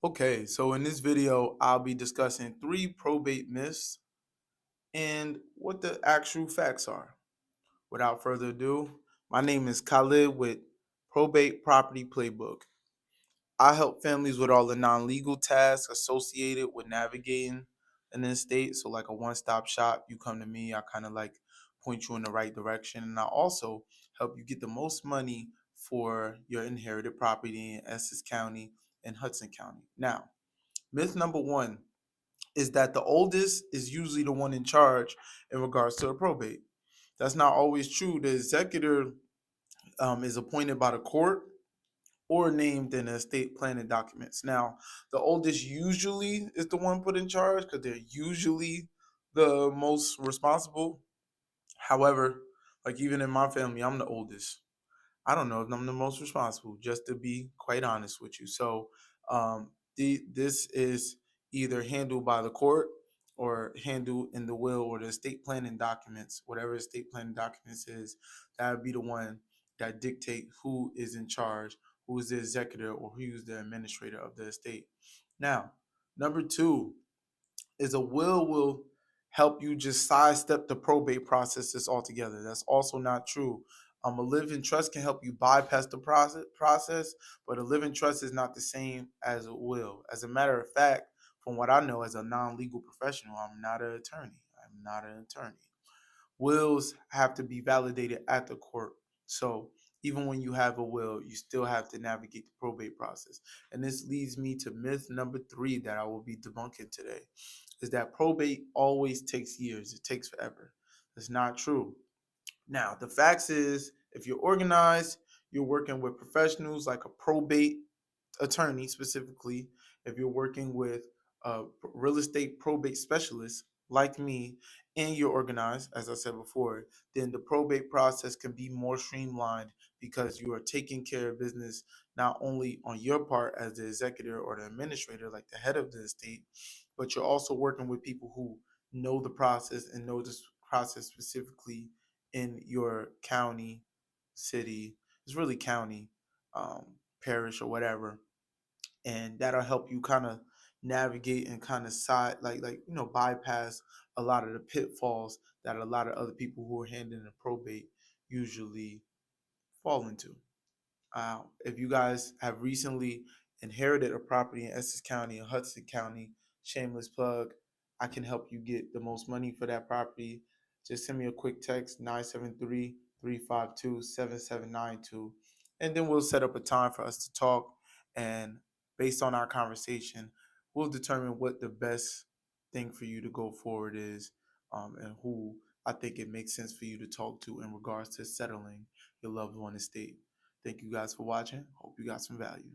Okay, so in this video, I'll be discussing three probate myths and what the actual facts are. Without further ado, my name is Khalid with Probate Property Playbook. I help families with all the non-legal tasks associated with navigating an estate. So like a one-stop shop, you come to me, I kind of like point you in the right direction. And I also help you get the most money for your inherited property in Essex County and Hudson County. Now, myth number one is that the oldest is usually the one in charge in regards to a probate. That's not always true. The executor is appointed by the court or named in the estate planning documents. Now, the oldest usually is the one put in charge because they're usually the most responsible. However, like even in my family, I'm the oldest. I don't know if I'm the most responsible, just to be quite honest with you. So this is either handled by the court or handled in the will or the estate planning documents, whatever estate planning documents is, that would be the one that dictate who is in charge, who is the executor, or who is the administrator of the estate. Now, number two is a will help you just sidestep the probate processes altogether. That's also not true. A living trust can help you bypass the process, but a living trust is not the same as a will. As a matter of fact, from what I know as a non-legal professional, I'm not an attorney. I'm not an attorney. Wills have to be validated at the court. So even when you have a will, you still have to navigate the probate process. And this leads me to myth number three that I will be debunking today, is that probate always takes years. It takes forever. That's not true. Now, the facts is if you're organized, you're working with professionals like a probate attorney specifically, if you're working with a real estate probate specialist like me, and you're organized, as I said before, then the probate process can be more streamlined because you are taking care of business not only on your part as the executor or the administrator, like the head of the estate, but you're also working with people who know the process and know this process specifically in your county, city, it's really county, parish, or whatever, and that'll help you kind of navigate and kind of side bypass a lot of the pitfalls that a lot of other people who are handling the probate usually fall into. If you guys have recently inherited a property in Essex County or Hudson County, shameless plug, I can help you get the most money for that property. Just send me a quick text, 973-352-7792, and then we'll set up a time for us to talk. And based on our conversation, we'll determine what the best thing for you to go forward is, and who I think it makes sense for you to talk to in regards to settling your loved one estate. Thank you guys for watching. Hope you got some value.